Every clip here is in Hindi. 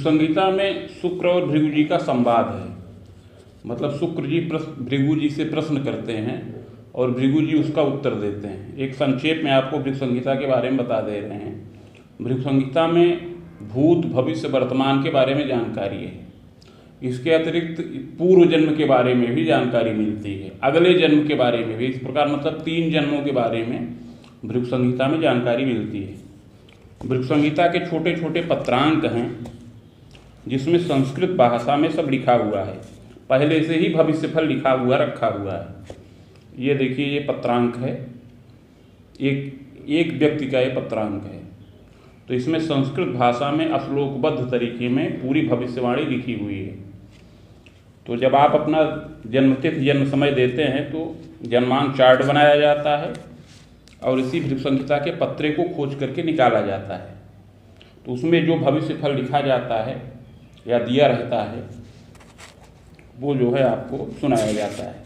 भृगुसंहिता में शुक्र और भृगु जी का संवाद है। मतलब शुक्र जी भृगु जी से प्रश्न करते हैं और भृगु जी उसका उत्तर देते हैं। एक संक्षेप में आपको भृगुसंहिता के बारे में बता दे रहे हैं। भृगुसंहिता में भूत, भविष्य, वर्तमान के बारे में जानकारी है। इसके अतिरिक्त पूर्व जन्म के बारे में भी जानकारी मिलती है, अगले जन्म के बारे में भी। इस प्रकार मतलब 3 जन्मों के बारे में भृगुसंहिता में जानकारी मिलती है। भृगुसंहिता के छोटे छोटे पत्रांक हैं जिसमें संस्कृत भाषा में सब लिखा हुआ है। पहले से ही भविष्यफल लिखा हुआ रखा हुआ है। ये देखिए, ये पत्रांक है, एक व्यक्ति का ये पत्रांक है। तो इसमें संस्कृत भाषा में श्लोकबद्ध तरीके में पूरी भविष्यवाणी लिखी हुई है। तो जब आप अपना जन्मतिथि, जन्म समय देते हैं तो जन्मांक चार्ट बनाया जाता है और इसी भृगुसंहिता के पत्रे को खोज करके निकाला जाता है। तो उसमें जो भविष्यफल लिखा जाता है या दिया रहता है वो जो है आपको सुनाया जाता है।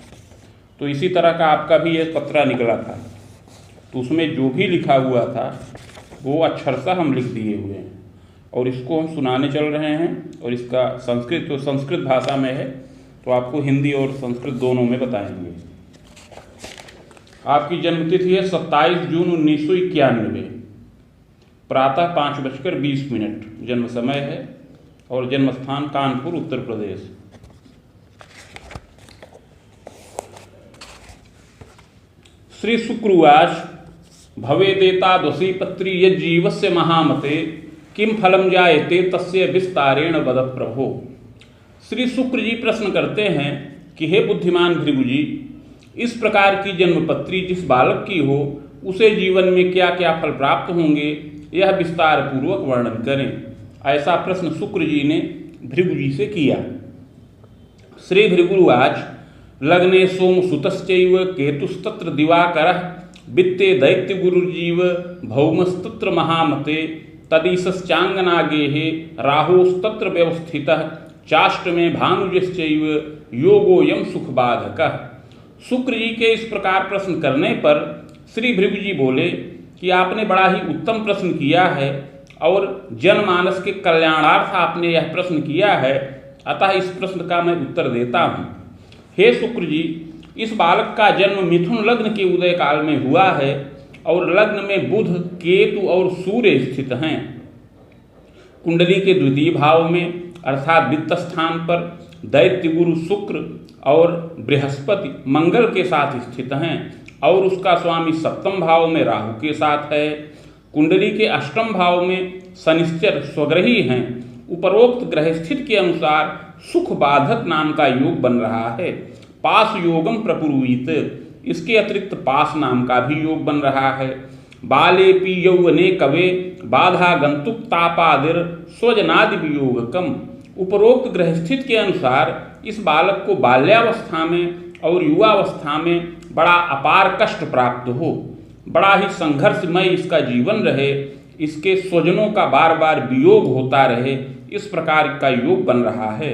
तो इसी तरह का आपका भी एक पत्रा निकला था। तो उसमें जो भी लिखा हुआ था वो अक्षरशः हम लिख दिए हुए हैं और इसको हम सुनाने चल रहे हैं। और इसका संस्कृत भाषा में है तो आपको हिंदी और संस्कृत दोनों में बताएंगे। आपकी जन्मतिथि है 27 जून 1991, प्रातः 5:20 जन्म समय है और जन्म स्थान कानपुर, उत्तर प्रदेश। श्री शुक्रवाच भवेदेतादृशी पत्री यज्जीवस्य महामते किम फलम जायते तस्य विस्तारेण वद प्रभो। श्री शुक्र जी प्रश्न करते हैं कि हे बुद्धिमान भृगु जी, इस प्रकार की जन्मपत्री जिस बालक की हो उसे जीवन में क्या क्या फल प्राप्त होंगे, यह विस्तार पूर्वक वर्णन करें। ऐसा प्रश्न शुक्र जी ने भृगु जी से किया। श्री भृगुवाच लग्ने सोमसुतश्चैव केतुस्तत्र दिवाकरः वित्ते दैत्यगुरुजीव भौमस्तत्र महामते तदीशश्चांगनागेहे राहोस्तत्र व्यवस्थितः चाष्टमे भानुजश्चैव योगोयम सुखबाधकः। शुक्र जी के इस प्रकार प्रश्न करने पर श्री भृगु जी बोले कि आपने बड़ा ही उत्तम प्रश्न किया है और जनमानस के कल्याणार्थ आपने यह प्रश्न किया है, अतः इस प्रश्न का मैं उत्तर देता हूँ। हे शुक्र जी, इस बालक का जन्म मिथुन लग्न के उदय काल में हुआ है और लग्न में बुध, केतु और सूर्य स्थित हैं। कुंडली के द्वितीय भाव में अर्थात वित्त स्थान पर दैत्य गुरु शुक्र और बृहस्पति मंगल के साथ स्थित हैं और उसका स्वामी सप्तम भाव में राहु के साथ है। कुंडली के अष्टम भाव में शनिश्चर स्वग्रही हैं। उपरोक्त ग्रह स्थिति के अनुसार सुख बाधक नाम का योग बन रहा है। पास योगम प्रपूर्वित, इसके अतिरिक्त पास नाम का भी योग बन रहा है। बालेपि यौवने कवे बाधा गंतुक तापादिर स्वजनादि वियोगकम। उपरोक्त ग्रह स्थिति के अनुसार इस बालक को बाल्यावस्था में और युवावस्था में बड़ा अपार कष्ट प्राप्त हो, बड़ा ही संघर्षमय इसका जीवन रहे, इसके स्वजनों का बार बार वियोग होता रहे, इस प्रकार का योग बन रहा है।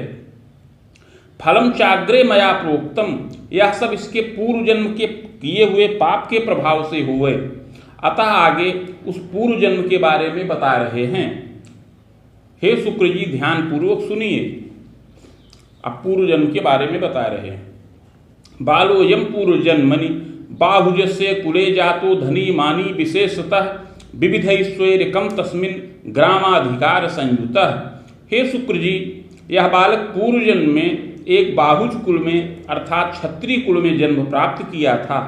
फलम चाग्रे मया प्रोक्तम, यह सब इसके पूर्व जन्म के किए हुए पाप के प्रभाव से हुए, अतः आगे उस पूर्व जन्म के बारे में बता रहे हैं। हे शुक्र जी, ध्यान पूर्वक सुनिए, अब पूर्व जन्म के बारे में बता रहे हैं। बालोयम पूर्व जन्मनि बाहुजस्य कुले जातो धनी मानी विशेषतः विविधैश्वर्यकम तस्मिन् ग्रामाधिकार संयुतः। हे शुक्र जी, यह बालक पूर्व जन्म में एक बाहुज कुल में अर्थात क्षत्रिय कुल में जन्म प्राप्त किया था।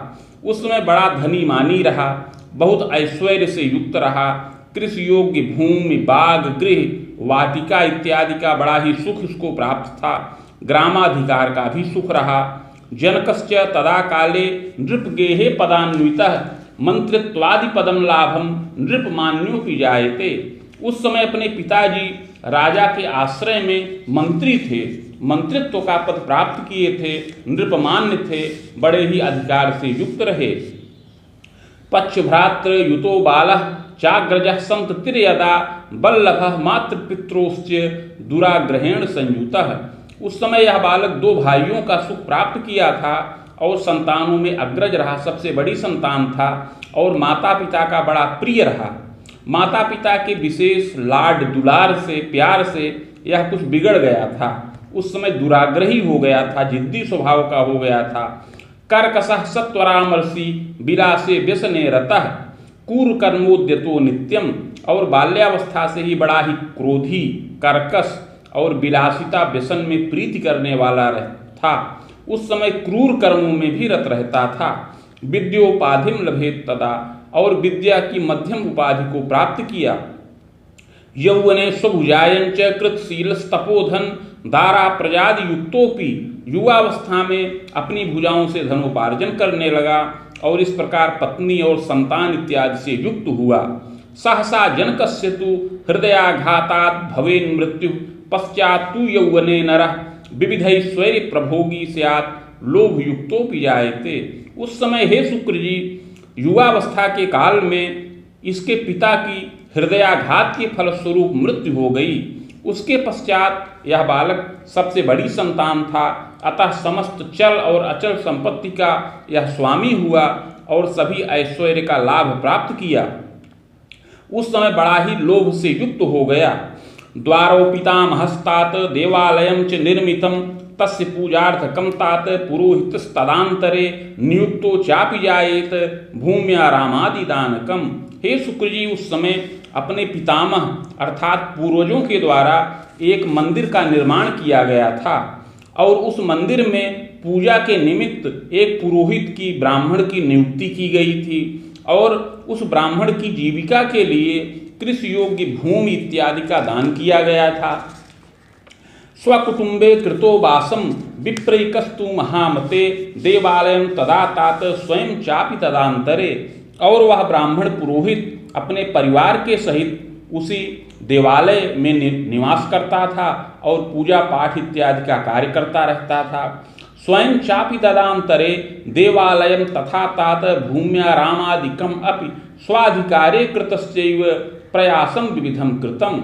उस समय बड़ा धनी मानी रहा, बहुत ऐश्वर्य से युक्त रहा। कृषि योग्य भूमि, बाग, गृह, वाटिका इत्यादि का बड़ा ही सुख उसको प्राप्त था। ग्रामाधिकार का भी सुख रहा। जनकश्च तदा काले नृपगेहे पदान्वितः मंत्रित्वादि पदम लाभम नृपमान्योपि जायते। उस समय अपने पिताजी राजा के आश्रय में मंत्री थे, मंत्रित्व का पद प्राप्त किए थे, नृपमान्य थे, बड़े ही अधिकार से युक्त रहे। पक्षभ्रातृ युतो बालः चाग्रजः संततिर्यदा बल्लभः मातृपित्रोश्च दुराग्रहेण संयुतः। उस समय यह बालक 2 भाइयों का सुख प्राप्त किया था और संतानों में अग्रज रहा, सबसे बड़ी संतान था और माता पिता का बड़ा प्रिय रहा। माता पिता के विशेष लाड दुलार से, प्यार से यह कुछ बिगड़ गया था। उस समय दुराग्रही हो गया था, जिद्दी स्वभाव का हो गया था। कर्कशः सत्वरामर्षि विलासे व्यसने रतः कूर कर्मोद्यतो नित्यम, और बाल्यावस्था से ही बड़ा ही क्रोधी, कर्कश और विलासिता व्यसन में प्रीति करने वाला था। उस समय क्रूर कर्मों में भी रत रहता था। विद्योपाधिम लभेत तदा, और विद्या की मध्यम उपाधि को प्राप्त किया। यौवने स्वभुजायंच कृतशीलस्तपोधन दारा प्रजादि युक्तोपि, युवावस्था में अपनी भुजाओं से धनोपार्जन करने लगा और इस प्रकार पत्नी और संतान इत्यादि से युक्त हुआ। सहसा जनकस्य तु हृदयाघातात् भवेन् मृत्यु पश्चात् तु यौवने नरः विविधैश्वर्य प्रभोगी स्यात् लोभ युक्तोपि जायते। उस समय हे शुक्र जी, युवावस्था के काल में इसके पिता की हृदयाघात के फलस्वरूप मृत्यु हो गई। उसके पश्चात यह बालक सबसे बड़ी संतान था, अतः समस्त चल और अचल संपत्ति का यह स्वामी हुआ और सभी ऐश्वर्य का लाभ प्राप्त किया। उस समय बड़ा ही लोभ से युक्त हो गया। द्वारोपितामहस्तात देवालयं च निर्मितं तस्य पूजार्थकं तात पुरोहितस्तदान्तरे नियुक्तो चापि जायेत भूम्यारामादिदानकम्। हे शुक्र जी, उस समय अपने पितामह अर्थात पूर्वजों के द्वारा एक मंदिर का निर्माण किया गया था और उस मंदिर में पूजा के निमित्त एक पुरोहित की, ब्राह्मण की नियुक्ति की गई थी और उस ब्राह्मण की जीविका के लिए कृषि योग्य भूमि इत्यादि का दान किया गया था। स्वकुटुंबे कृतो वासम विप्रैकस्तु महामते देवालयं तदा तात स्वयं चापि तदांतरे, और वह ब्राह्मण पुरोहित अपने परिवार के सहित उसी देवालय में निवास करता था और पूजा पाठ इत्यादि का कार्य करता रहता था। स्वयं चापि तदांतरे देवालयं तथा तात भूम्यारामादिकम अपि स्वाधिकारे कृतस्यैव प्रयासम विविधम कृतम।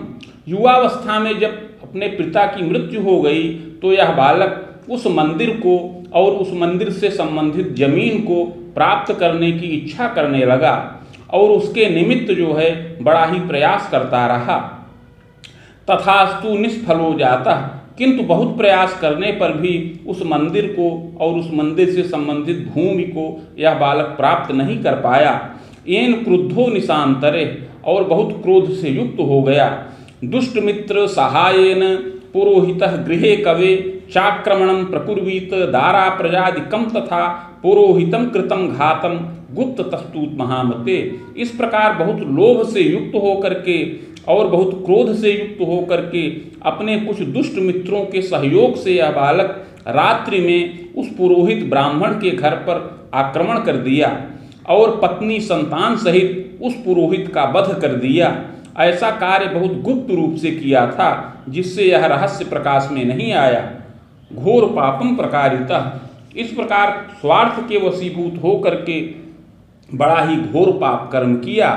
युवावस्था में जब अपने पिता की मृत्यु हो गई तो यह बालक उस मंदिर को और उस मंदिर से संबंधित जमीन को प्राप्त करने की इच्छा करने लगा और उसके निमित्त जो है बड़ा ही प्रयास करता रहा। तथास्तु निष्फलो जाता, किंतु बहुत प्रयास करने पर भी उस मंदिर को और उस मंदिर से संबंधित भूमि को यह बालक प्राप्त नहीं कर पाया। येन क्रुद्धो निशांतरे, और बहुत क्रोध से युक्त हो गया। दुष्ट मित्र सहायेन पुरोहितः गृहे कवे चाक्रमणं प्रकुर्वीत दारा प्रजादिकं तथा पुरोहितम कृतम घातम गुप्त तस्तूत महामते। इस प्रकार बहुत लोभ से युक्त होकर के और बहुत क्रोध से युक्त होकर के अपने कुछ दुष्ट मित्रों के सहयोग से यह बालक रात्रि में उस पुरोहित ब्राह्मण के घर पर आक्रमण कर दिया और पत्नी संतान सहित उस पुरोहित का वध कर दिया। ऐसा कार्य बहुत गुप्त रूप से किया था जिससे यह रहस्य प्रकाश में नहीं आया। घोर पापम प्रकारितः, इस प्रकार स्वार्थ के वशीभूत होकर के बड़ा ही घोर पाप कर्म किया।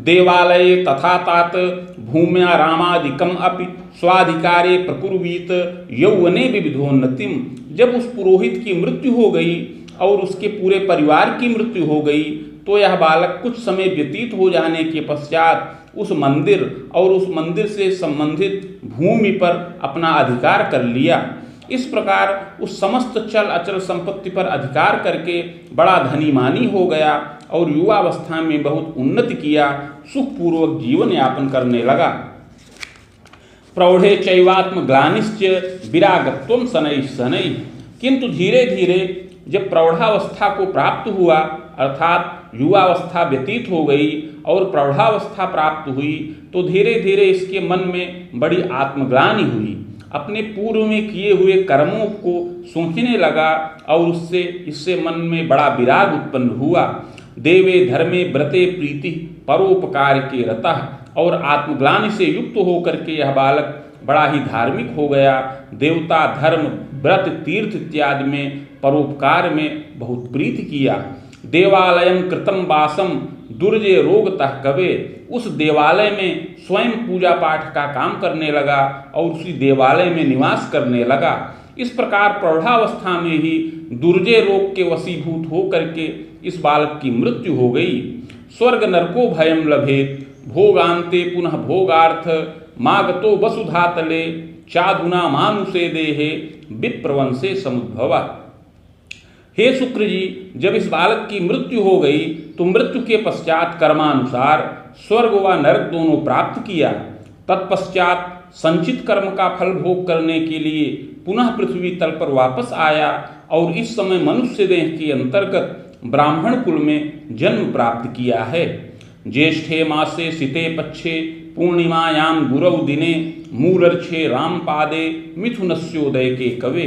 देवालये तथा तात भूम्यारामादिकम अपि स्वाधिकारे प्रकुर्वीत यौवने विविधोन्नतिम। जब उस पुरोहित की मृत्यु हो गई और उसके पूरे परिवार की मृत्यु हो गई तो यह बालक कुछ समय व्यतीत हो जाने के पश्चात उस मंदिर और उस मंदिर से संबंधित भूमि पर अपना अधिकार कर लिया। इस प्रकार उस समस्त चल अचल संपत्ति पर अधिकार करके बड़ा धनीमानी हो गया और युवावस्था में बहुत उन्नति किया, सुखपूर्वक जीवन यापन करने लगा। प्रौढ़े चैवात्म ग्लानिश्च विरागत्वम शनैः शनैः, किंतु धीरे धीरे जब प्रौढ़ावस्था को प्राप्त हुआ अर्थात युवावस्था व्यतीत हो गई और प्रौढ़ावस्था प्राप्त हुई तो धीरे धीरे इसके मन में बड़ी आत्मग्लानि हुई। अपने पूर्व में किए हुए कर्मों को सोचने लगा और इससे मन में बड़ा विराग उत्पन्न हुआ। देवे धर्मे व्रते प्रीति परोपकार के रतः, और आत्मग्लानि से युक्त होकर के यह बालक बड़ा ही धार्मिक हो गया। देवता धर्म व्रत तीर्थ इत्यादि में परोपकार में बहुत प्रीति किया। देवालयं कृतं वासम दुर्जय रोगतः कवे, उस देवालय में स्वयं पूजा पाठ का काम करने लगा और उसी देवालय में निवास करने लगा। इस प्रकार प्रौढ़ावस्था में ही दुर्जय रोग के वशीभूत होकर के इस बालक की मृत्यु हो गई। स्वर्ग नरको भयं लभेत भोगान्ते पुनः भोगार्थ मागतो वसुधातले चाधुना मानुषे देहे विप्रवंशे समुद्भव। हे शुक्र जी, जब इस बालक की मृत्यु हो गई तो मृत्यु के पश्चात कर्मानुसार स्वर्ग व नरक दोनों प्राप्त किया। तत्पश्चात संचित कर्म का फल भोग करने के लिए पुनः पृथ्वी तल पर वापस आया और इस समय मनुष्य देह के अंतर्गत ब्राह्मण कुल में जन्म प्राप्त किया है। ज्येष्ठे मासे सिते पक्षे पूर्णिमायां गुरौ दिने मूलर्क्षे रामपादे मिथुनस्योदय के कवे।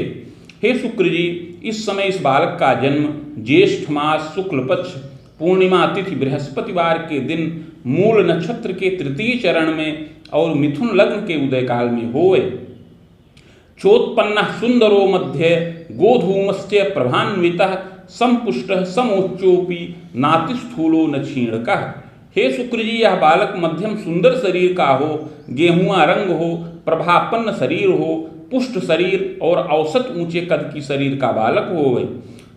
हे शुक्र जी, इस समय इस बालक का जन्म ज्येष्ठ मास शुक्ल पक्ष पूर्णिमा तिथि बृहस्पतिवार के दिन मूल नक्षत्र के तृतीय चरण में और मिथुन लग्न के उदय काल में होए। चोत्पन्न सुंदरो मध्य गोधूमस्य प्रभान्वितः संपुष्टः समोच्चोपि नातिस्थूलो न क्षीणकः। हे शुक्र जी, यह बालक मध्यम सुंदर शरीर का हो, गेहुआ रंग हो, प्रभापन्न शरीर हो, पुष्ट शरीर और औसत ऊंचे कद की शरीर का बालक होवे।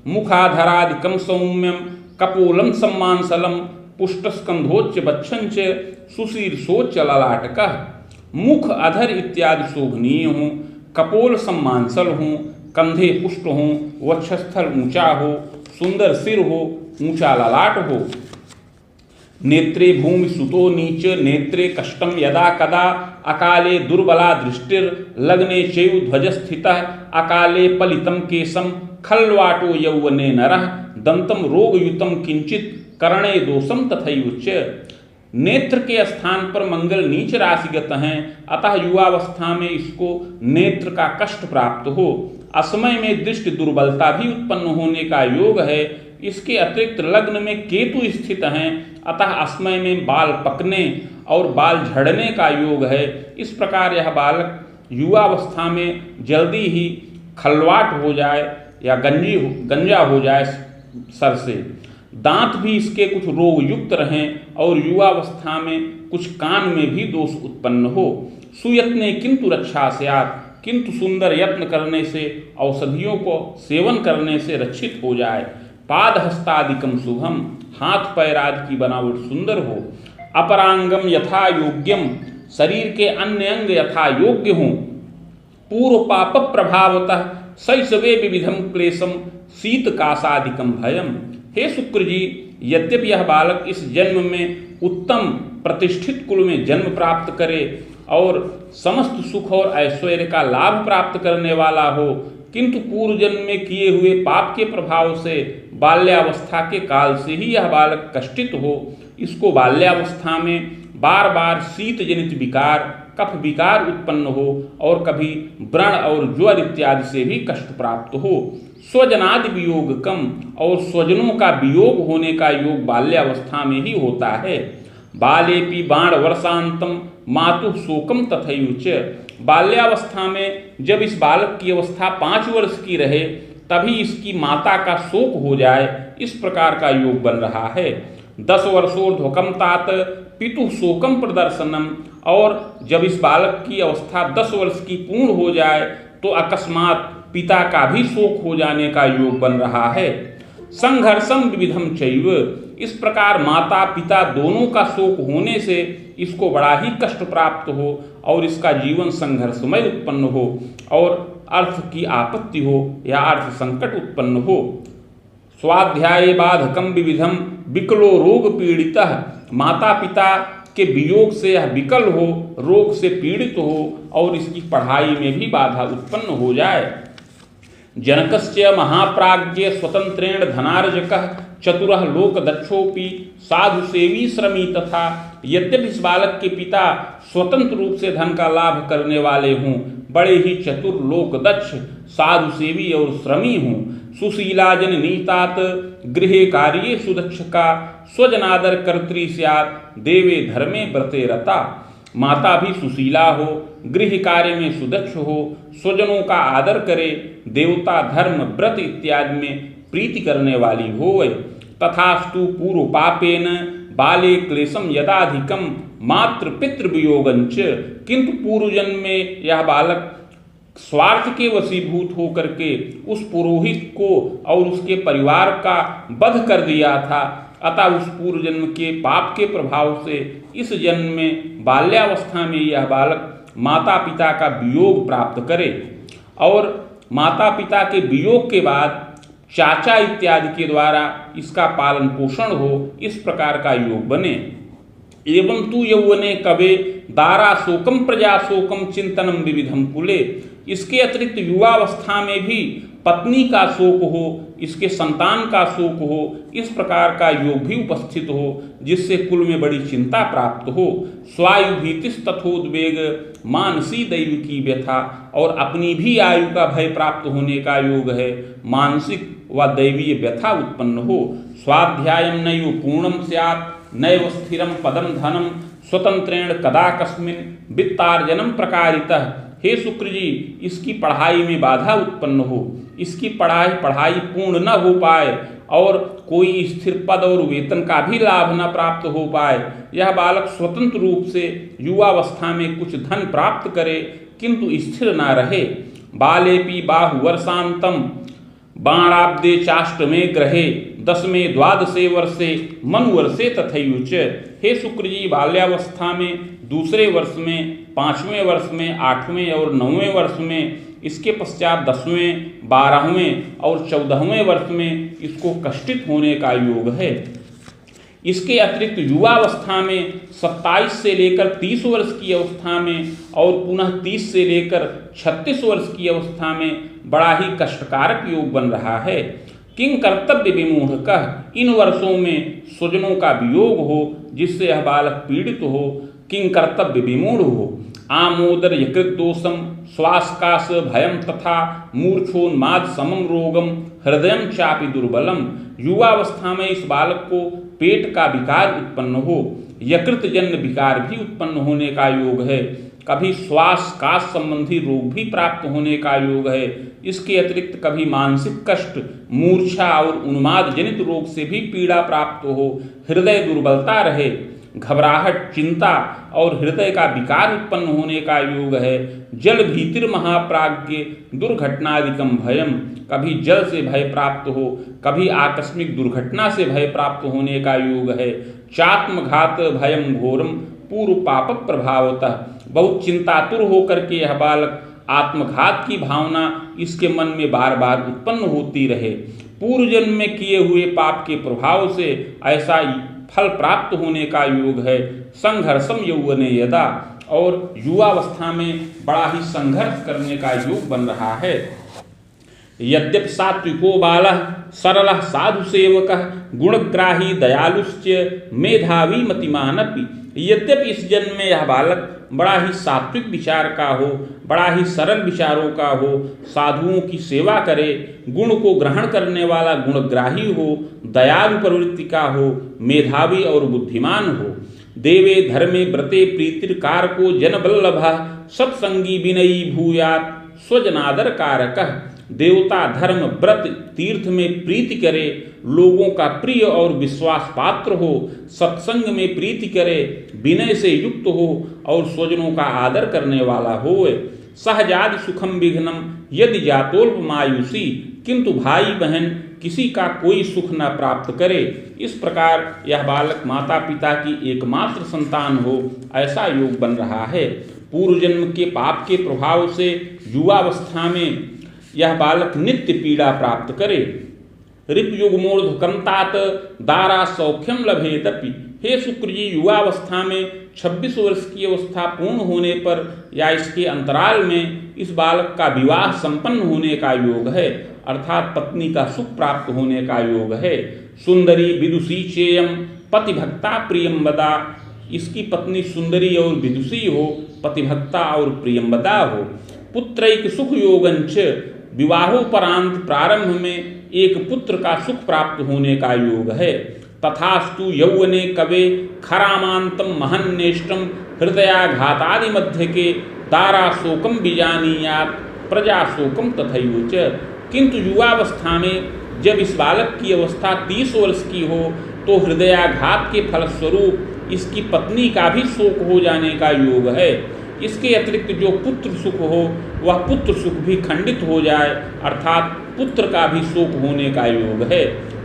मुखाधरादिकम सौम्यम कपोलम सम्मानसलम पुष्टस्कंधोच्च बच्छंच सुशीर्षोच्च ललाटकः। मुख अधर इत्यादि शोभनीय हो, कपोल सम्मानसल हो, कंधे पुष्ट हो, वक्षस्थल ऊंचा हो, सुंदर सिर हो, ऊंचा ललाट हो। नेत्रे भूमि सुतो नीच नेत्रे कष्टम यदा कदा अकाले दुर्बला दृष्टिर लग्ने चैव ध्वजस्थितः अकाले पलितम केशम खल्वाटो यौवने नरः दंतम रोगयुतम किंचित कर्णे दोषम तथैवच। नेत्र के स्थान पर मंगल नीच राशिगत हैं, अतः युवावस्था में इसको नेत्र का कष्ट प्राप्त हो। असमय में दृष्टि दुर्बलता भी उत्पन्न होने का योग है। इसके अतिरिक्त लग्न में केतु स्थित हैं, अतः असमय में बाल पकने और बाल झड़ने का योग है। इस प्रकार यह बालक युवावस्था में जल्दी ही खलवाट हो जाए या गंजा हो जाए सर से। दांत भी इसके कुछ रोग युक्त रहें और युवावस्था में कुछ कान में भी दोष उत्पन्न हो। सुयत्ने किंतु रक्षा स्यात्, किंतु सुंदर यत्न करने से औषधियों को सेवन करने से रक्षित हो जाए। पाद हस्तादिकम शुभम, हाथ पैर आदि की बनावट सुंदर हो। अपरांगम यथा योग्यम, शरीर के अन्य अंग यथा योग्य हों। पूर्व पाप प्रभावतः शैशवे विविधम क्लेशम शीत कासादिकम भयम। हे शुक्र जी, यद्यपि यह बालक इस जन्म में उत्तम प्रतिष्ठित कुल में जन्म प्राप्त करे और समस्त सुख और ऐश्वर्य का लाभ प्राप्त करने वाला हो, किंतु पूर्व जन्म में किए हुए पाप के प्रभाव से बाल्यावस्था के काल से ही यह बालक कष्टित हो। इसको बाल्यावस्था में बार बार शीत जनित विकार, कफ विकार उत्पन्न हो और कभी व्रण और ज्वर इत्यादि से भी कष्ट प्राप्त हो। स्वजनादि वियोग कम, और स्वजनों का वियोग होने का योग बाल्यावस्था में ही होता है। बालेपि बाण वर्षांतम मातु शोकम तथैवच। बाल्यावस्था में जब इस बालक की अवस्था 5 वर्ष की रहे तभी इसकी माता का शोक हो जाए, इस प्रकार का योग बन रहा है। 10 वर्षोर्ध्वकम तात पितु शोकम प्रदर्शनम, और जब इस बालक की अवस्था 10 वर्ष की पूर्ण हो जाए तो अकस्मात पिता का भी शोक हो जाने का योग बन रहा है। संघर्षम विविधम चैव, इस प्रकार माता पिता दोनों का शोक होने से इसको बड़ा ही कष्ट प्राप्त हो और इसका जीवन संघर्षमय उत्पन्न हो और अर्थ की आपत्ति हो या अर्थ संकट उत्पन्न हो। स्वाध्याय बाधकम विविधम विकलो रोग पीड़ितः, माता पिता के वियोग से यह विकल हो, रोग से पीड़ित हो और इसकी पढ़ाई में भी बाधा उत्पन्न हो जाए। जनकस्य महाप्राज्ञ स्वतंत्रेण धनार्जकः चतुरः लोकदक्षोपि साधु सेवी श्रमी तथा। यद्यपि इस बालक के पिता स्वतंत्र रूप से धन का लाभ करने वाले हों, बड़े ही चतुर लोकदक्ष साधु सेवी और श्रमी हों, सुशीला जन नीतात गृहे कार्ये सुदक्ष का स्वजनादर कर्त्री स्यात् देवे धर्मे व्रते रता। माता भी सुशीला हो, गृह कार्य में सुदक्ष हो, स्वजनों का आदर करे, देवता धर्म व्रत इत्यादि में प्रीति करने वाली होवे। तथास्तु पूर्व पापेन बाले क्लेशम यदाधिकम मातृ पितृ वियोगंच, किंतु पूर्व जन्म में यह बालक स्वार्थ के वशीभूत होकर के उस पुरोहित को और उसके परिवार का वध कर दिया था, अतः उस पूर्व जन्म के पाप के प्रभाव से इस जन्म में बाल्यावस्था में यह बालक माता पिता का वियोग प्राप्त करे और माता पिता के वियोग के बाद चाचा इत्यादि के द्वारा इसका पालन पोषण हो, इस प्रकार का योग बने। एवं तू यौवने कवे दारा शोकम प्रजा शोकम चिंतनम विविधम कुले। इसके अतिरिक्त युवावस्था में भी पत्नी का शोक हो, इसके संतान का शोक हो, इस प्रकार का योग भी उपस्थित हो, जिससे कुल में बड़ी चिंता प्राप्त हो। स्वायु भीतिस तथोद्वेग मानसी दैव की व्यथा, और अपनी भी आयु का भय प्राप्त होने का योग है, मानसिक व दैवीय व्यथा उत्पन्न हो। स्वाध्यायम नैव पूर्णम स्यात् नैव स्थिरम पदम धनम स्वतंत्रेण कदा कस्मिन् वित्तार्जनम प्रकारितः। हे शुक्र जी, इसकी पढ़ाई में बाधा उत्पन्न हो, इसकी पढ़ाई पूर्ण न हो पाए और कोई स्थिर पद और वेतन का भी लाभ न प्राप्त हो पाए। यह बालक स्वतंत्र रूप से युवावस्था में कुछ धन प्राप्त करे किंतु स्थिर न रहे। बालेपि बाहुवर्षांतम बाणाब्दे चाष्टमे ग्रहे दसवें द्वादशे वर्षे मनुवर्षे तथैयुच। हे शुक्र जी, बाल्यावस्था में, दूसरे वर्ष में, 5वें वर्ष में, 8वें और 9वें वर्ष में, इसके पश्चात 10वें, 12वें और 14वें वर्ष में इसको कष्टित होने का योग है। इसके अतिरिक्त युवावस्था में 27 से लेकर 30 वर्ष की अवस्था में और पुनः 30 से लेकर 36 वर्ष की अवस्था में बड़ा ही कष्टकारक योग बन रहा है। किंग कर्तव्य विमूढ़ कह, इन वर्षों में स्वजनों का वियोग हो जिससे यह बालक पीड़ित हो, किंग कर्तव्य विमूढ़ हो। आमोदर यकृत दोषम श्वासकाश भयम तथा मूर्छोन्माद समम रोगम हृदयम चापि दुर्बलम। युवावस्था में इस बालक को पेट का विकार उत्पन्न हो, यकृत जन्य विकार भी उत्पन्न होने का योग है, कभी श्वास काश संबंधी रोग भी प्राप्त होने का योग है। इसके अतिरिक्त कभी मानसिक कष्ट, मूर्छा और उन्माद जनित रोग से भी पीड़ा प्राप्त हो, हृदय दुर्बलता रहे, घबराहट, चिंता और हृदय का विकार उत्पन्न होने का योग है। जल भीतिर महाप्राज्ञ दुर्घटनादिकम भयम, कभी जल से भय प्राप्त हो, कभी आकस्मिक दुर्घटना से भय प्राप्त होने का योग है। चात्मघात भयम घोरम पूर्व पाप प्रभावतः, बहुत चिंतातुर होकर के यह बालक आत्मघात की भावना इसके मन में बार बार उत्पन्न होती रहे। पूर्व जन्म में किए हुए पाप के प्रभाव से ऐसा फल प्राप्त होने का योग है। संघर्षम यौवने यदा, और युवावस्था में बड़ा ही संघर्ष करने का योग बन रहा है। यद्यपि सात्विको बालः सरलः साधु सेवकः गुणग्राही दयालुश्च मेधावी मतिमानपि। यद्यपि इस जन्म में यह बालक बड़ा ही सात्विक विचार का हो, बड़ा ही सरल विचारों का हो, साधुओं की सेवा करे, गुण को ग्रहण करने वाला गुणग्राही हो, दयालु प्रवृत्ति का हो, मेधावी और बुद्धिमान हो। देवे धर्मे व्रते प्रीतिर्कार को जनबल्लभः सत्संगी विनयी भूयात् स्वजनादर कारकः। देवता धर्म व्रत तीर्थ में प्रीति करे, लोगों का प्रिय और विश्वास पात्र हो, सत्संग में प्रीति करे, विनय से युक्त हो और स्वजनों का आदर करने वाला होए। सहजादि सुखम विघ्नम यदि जातोल्पमायुषी, किंतु भाई बहन किसी का कोई सुख न प्राप्त करे। इस प्रकार यह बालक माता पिता की एकमात्र संतान हो, ऐसा योग बन रहा है। पूर्व जन्म के पाप के प्रभाव से युवावस्था में यह बालक नित्य पीड़ा प्राप्त करे। ऋपयुग्मोर्ध्वकंतात दारा सौख्यम लभेदपि। हे शुक्र जी, युवावस्था में 26 वर्ष की अवस्था पूर्ण होने पर या इसके अंतराल में इस बालक का विवाह संपन्न होने का योग है, अर्थात पत्नी का सुख प्राप्त होने का योग है। सुंदरी विदुषी चेयम पतिभक्ता प्रियंवदा। इसकी पत्नी सुंदरी और विदुषी हो, पतिभक्ता और प्रियंवदा हो। पुत्रैक सुख योगंच, विवाहोपरांत प्रारंभ में एक पुत्र का सुख प्राप्त होने का योग है। तथास्तु यौवने कवे खरामांतम महन्नेष्टम हृदयाघातादि मध्य के दारा शोकम बीजानीयात प्रजा शोकम तथैयुच। किंतु युवावस्था में जब इस बालक की अवस्था 30 वर्ष की हो तो हृदयाघात के फलस्वरूप इसकी पत्नी का भी शोक हो जाने का योग है। इसके अतिरिक्त जो पुत्र सुख हो वह पुत्र सुख भी खंडित हो जाए, अर्थात पुत्र का भी शोक होने का योग है।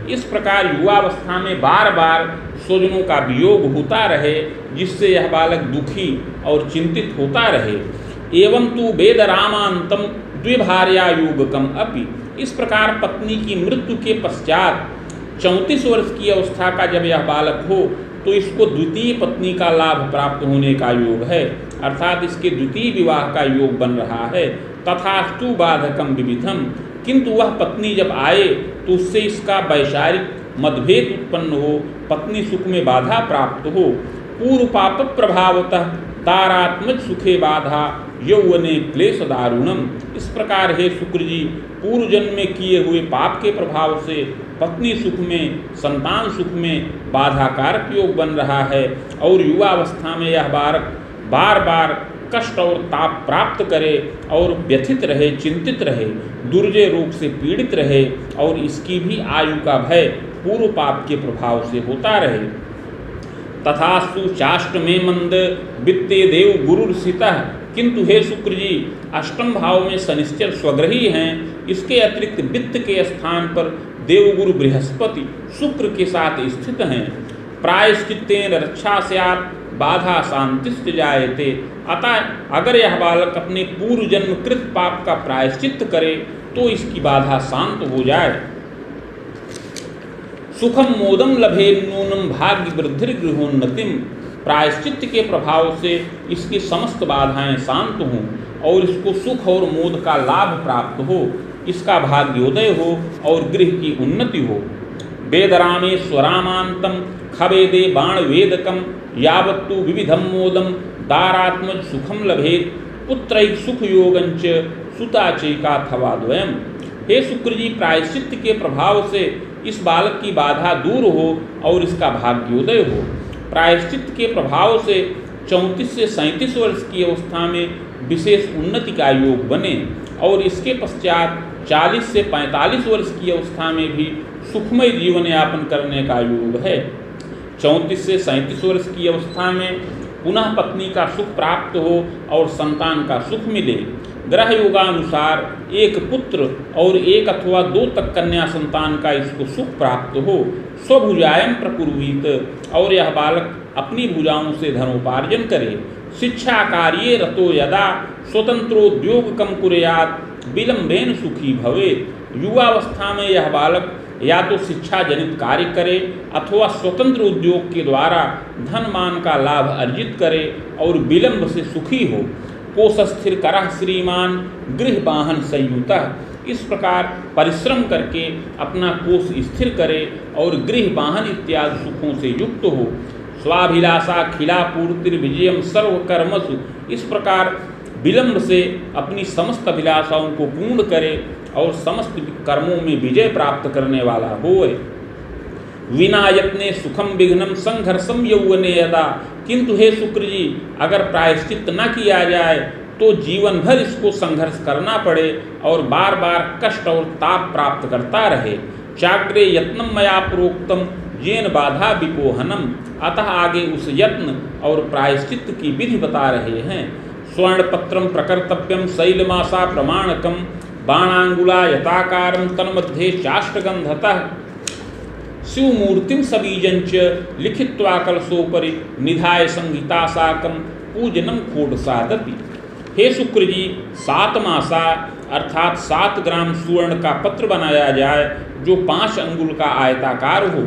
इस प्रकार युवावस्था में बार बार स्वजनों का वियोग होता रहे, जिससे यह बालक दुखी और चिंतित होता रहे। एवं तु वेदरामांतम द्विभार्यायुगकम अपि। इस प्रकार पत्नी की मृत्यु के पश्चात 34 वर्ष की अवस्था का जब यह बालक हो तो इसको द्वितीय पत्नी का लाभ प्राप्त होने का योग है, अर्थात इसके द्वितीय विवाह का योग बन रहा है। तथास्तु बाधकम विविधम, किंतु वह पत्नी जब आए तो उससे इसका वैचारिक मतभेद उत्पन्न हो, पत्नी सुख में बाधा प्राप्त हो। पूर्व पाप प्रभावतः तारात्मज सुखे बाधा यौवने क्लेश दारुणम। इस प्रकार हे शुक्र जी, पूर्व जन्म में किए हुए पाप के प्रभाव से पत्नी सुख में, संतान सुख में बाधा कारक योग बन रहा है और युवावस्था में यह बालक बार बार कष्ट और ताप प्राप्त करे और व्यथित रहे, चिंतित रहे, दुर्जय रोग से पीड़ित रहे और इसकी भी आयु का भय पूर्व पाप के प्रभाव से होता रहे। तथास्तु चाष्ट में मंद वित्ते देव गुरुर्सितः, किंतु हे शुक्र जी, अष्टम भाव में शनिश्चर स्वग्रही हैं, इसके अतिरिक्त वित्त के स्थान पर देवगुरु बृहस्पति शुक्र के साथ स्थित हैं। प्रायश्चित्तेन रक्षा स्यात् बाधा शांतिश्च जायते। अतः अगर यह बालक अपने पूर्व जन्म कृत पाप का प्रायश्चित्त करे तो इसकी बाधा शांत हो जाए। सुखम मोदम लभे नूनम भाग्य वृद्धि गृहोन्नतिम, प्रायश्चित्त के प्रभाव से इसकी समस्त बाधाएं शांत हों और इसको सुख और मोद का लाभ प्राप्त हो, इसका भाग्योदय हो और गृह की उन्नति हो। वेदरामे स्वरामांतम खवेदे बाण वेदकम यावत्तु विविधम मोदम दारात्मज सुखम लभेत पुत्रैक सुख योगंच सुताचैकाथवाद्वयम्। हे शुक्र जी, प्रायश्चित्त के प्रभाव से इस बालक की बाधा दूर हो और इसका भाग्योदय हो। प्रायश्चित्त के प्रभाव से 34 से 37 वर्ष की अवस्था में विशेष उन्नति का योग बने और इसके पश्चात 40 से 45 वर्ष की अवस्था में भी सुखमय जीवन यापन करने का योग है। 34 से 37 वर्ष की अवस्था में पुनः पत्नी का सुख प्राप्त हो और संतान का सुख मिले। ग्रह योगानुसार एक पुत्र और एक अथवा 2 तक कन्या संतान का इसको सुख प्राप्त हो। स्वभुजायम प्रकुर्वीत, और यह बालक अपनी भुजाओं से धनोपार्जन करे। शिक्षा कार्ये रतो यदा स्वतंत्रोद्योग कुर्यात् विलंबेन सुखी भवेत्। युवावस्था में यह बालक या तो शिक्षा जनित कार्य करे अथवा स्वतंत्र उद्योग के द्वारा धन मान का लाभ अर्जित करे और विलंब से सुखी हो। कोश स्थिर करः श्रीमान गृह वाहन संयुतः, इस प्रकार परिश्रम करके अपना कोश स्थिर करे और गृह वाहन इत्यादि सुखों से युक्त हो। स्वाभिलाषा खिला पूर्तिर्विजयम सर्वकर्मसु, इस प्रकार विलंब से अपनी समस्त अभिलाषाओं को पूर्ण करे और समस्त कर्मों में विजय प्राप्त करने वाला होए। विना यत्ने सुखम विघ्नम संघर्षम यौवने यदा, किंतु हे शुक्र जी, अगर प्रायश्चित न किया जाए तो जीवन भर इसको संघर्ष करना पड़े और बार बार कष्ट और ताप प्राप्त करता रहे। चाग्रे यत्नम मया प्रोक्तम येन बाधा विपोहनम, अतः आगे उस यत्न और प्रायश्चित की विधि बता रहे हैं। स्वर्णपत्रम प्रकर्तव्यम शैलमासा प्रमाणकम बाणांगुला यताकारम तन्मध्ये चाष्टगंधतः शिवमूर्तिम सबीजंच लिखित्वा कलशोपरि निधाय संहिता साकम पूजनम खोडसादपि। हे शुक्र जी, 7 मासा अर्थात 7 ग्राम सुवर्ण का पत्र बनाया जाए जो 5 अंगुल का आयताकार हो।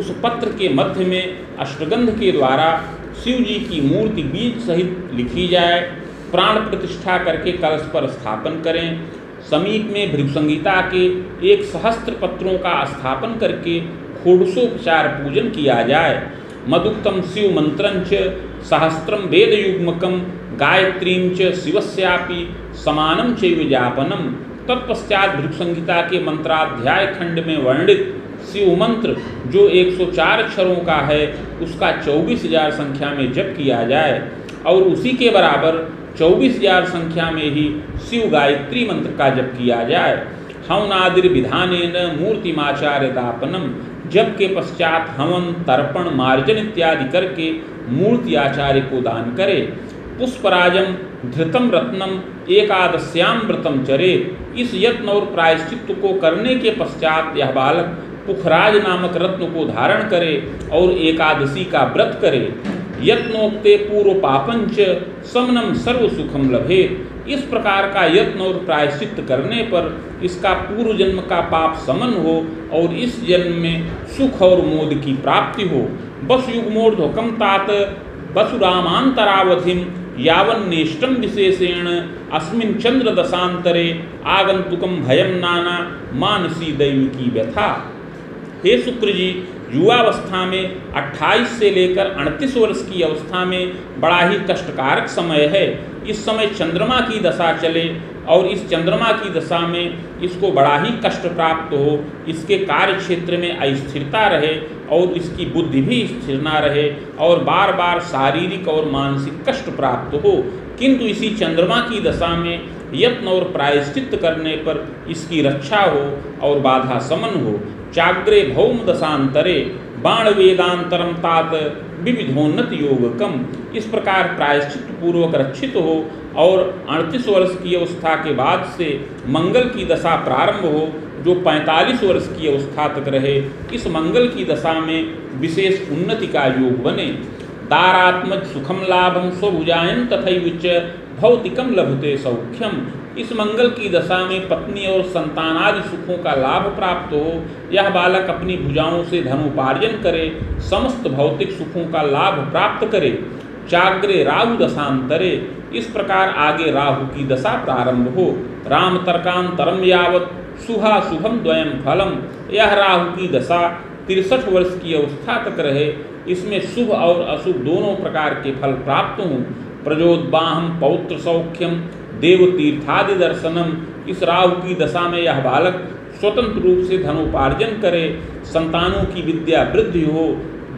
उस पत्र के मध्य में अष्टगंध के द्वारा शिव जी की मूर्ति बीज सहित लिखी जाए। प्राण प्रतिष्ठा करके कलश पर स्थापन करें। समीप में भृगुसंहिता के 1 सहस्त्र पत्रों का स्थापन करके षोडशोपचार पूजन किया जाए। मदुक्तम शिव मंत्रंच सहस्त्रम वेद युग्मकम गायत्रीं च शिवस्यापि समानम चैव जापनम। तत्पश्चात भृगुसंहिता के मंत्राध्याय खंड में वर्णित शिव मंत्र जो 104 अक्षरों का है उसका 24,000 संख्या में जप किया जाए और उसी के बराबर 24,000 संख्या में ही शिव गायत्री मंत्र का जप किया जाए। हवनादिर विधानेन मूर्तिमाचार्य दापनम, जप के पश्चात हवन तर्पण मार्जन इत्यादि करके मूर्ति आचार्य को दान करे। पुष्पराजम धृतम रत्नम एकादश्याम व्रतम चरे, इस यत्न और प्रायश्चित्त को करने के पश्चात यह बालक पुखराज नामक रत्न को धारण करे और एकादशी का व्रत करे। यत्नोक्ते पूर्व पापंच समनम सर्व सुखम लभेत। इस प्रकार का यत्न और प्रायश्चित करने पर इसका पूर्व जन्म का पाप समन हो और इस जन्म में सुख और मोद की प्राप्ति हो। बस युग्मोर्ध्वकम तात बसुरामांतरावधिम यावन्नेष्टम विशेषेण अस्मिन् चंद्र दशांतरे आगंतुकम भयम नाना मानसी दैव की व्यथा। हे शुक्र जी, युवावस्था में 28 से लेकर 38 वर्ष की अवस्था में बड़ा ही कष्टकारक समय है। इस समय चंद्रमा की दशा चले और इस चंद्रमा की दशा में इसको बड़ा ही कष्ट प्राप्त हो, इसके कार्य क्षेत्र में अस्थिरता रहे और इसकी बुद्धि भी स्थिर ना रहे और बार बार शारीरिक और मानसिक कष्ट प्राप्त हो। किंतु इसी चंद्रमा की दशा में यत्न और प्रायश्चित करने पर इसकी रक्षा हो और बाधा समन हो। चाग्रे भौम दशांतरे बाण वेदांतरम तात विविधोन्नत योगकम। इस प्रकार प्रायश्चित पूर्वक रक्षित हो और 38 वर्ष की अवस्था के बाद से मंगल की दशा प्रारंभ हो जो 45 वर्ष की अवस्था तक रहे। इस मंगल की दशा में विशेष उन्नति का योग बने। दारात्मज सुखम लाभम स्वभुजायन तथैविच भौतिकम लभते सौख्यम। इस मंगल की दशा में पत्नी और संतानादि सुखों का लाभ प्राप्त हो। यह बालक अपनी भुजाओं से धनोपार्जन करे, समस्त भौतिक सुखों का लाभ प्राप्त करे। चाग्रे राहु दशांतरे, इस प्रकार आगे राहु की दशा प्रारंभ हो। राम तर्कांतरम यावत शुभा शुभम द्वयम फलम। यह राहु की दशा 63 वर्ष की अवस्था तक रहे। इसमें शुभ और अशुभ दोनों प्रकार के फल प्राप्त हों। प्रजोद्बाहम पौत्र सौख्यम देव तीर्थादि दर्शनम। इस राहु की दशा में यह बालक स्वतंत्र रूप से धनोपार्जन करे, संतानों की विद्या वृद्धि हो,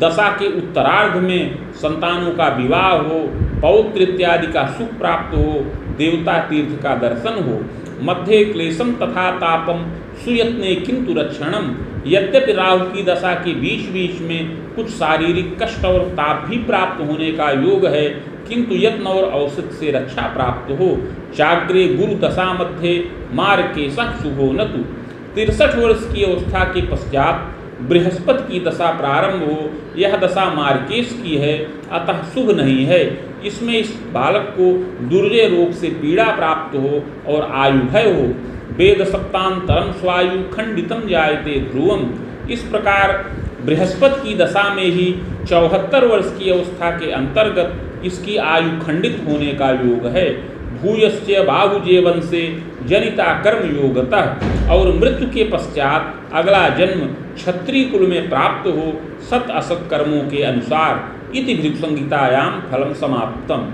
दशा के उत्तरार्ध में संतानों का विवाह हो, पौत्र इत्यादि का सुख प्राप्त हो, देवता तीर्थ का दर्शन हो। मध्य क्लेशम तथा तापम सुयत्ने किंतु रक्षणम। यद्यपि राहु की दशा के बीच बीच में कुछ शारीरिक कष्ट और ताप भी प्राप्त होने का योग है, किंतु यत्न और औषध से रक्षा प्राप्त हो। चाग्रे गुरु दशा मध्य मार्केशः शुभो नतु। 63 वर्ष की अवस्था के पश्चात बृहस्पति की दशा प्रारंभ हो। यह दशा मार्केश की है, अतः शुभ नहीं है। इसमें इस बालक को दुर्जय रोग से पीड़ा प्राप्त हो और आयु भय हो। वेद सप्तांतरम स्वायु खंडितम जायते ध्रुवम। इस प्रकार बृहस्पति की दशा में ही 74 वर्ष की अवस्था के अंतर्गत इसकी आयु खंडित होने का योग है। भूयश्च बाहुजेवन से जनिता कर्म योगतः। और मृत्यु के पश्चात अगला जन्म क्षत्रिय कुल में प्राप्त हो सत असत कर्मों के अनुसार। इति भृगु संहितायां फलम समाप्तम।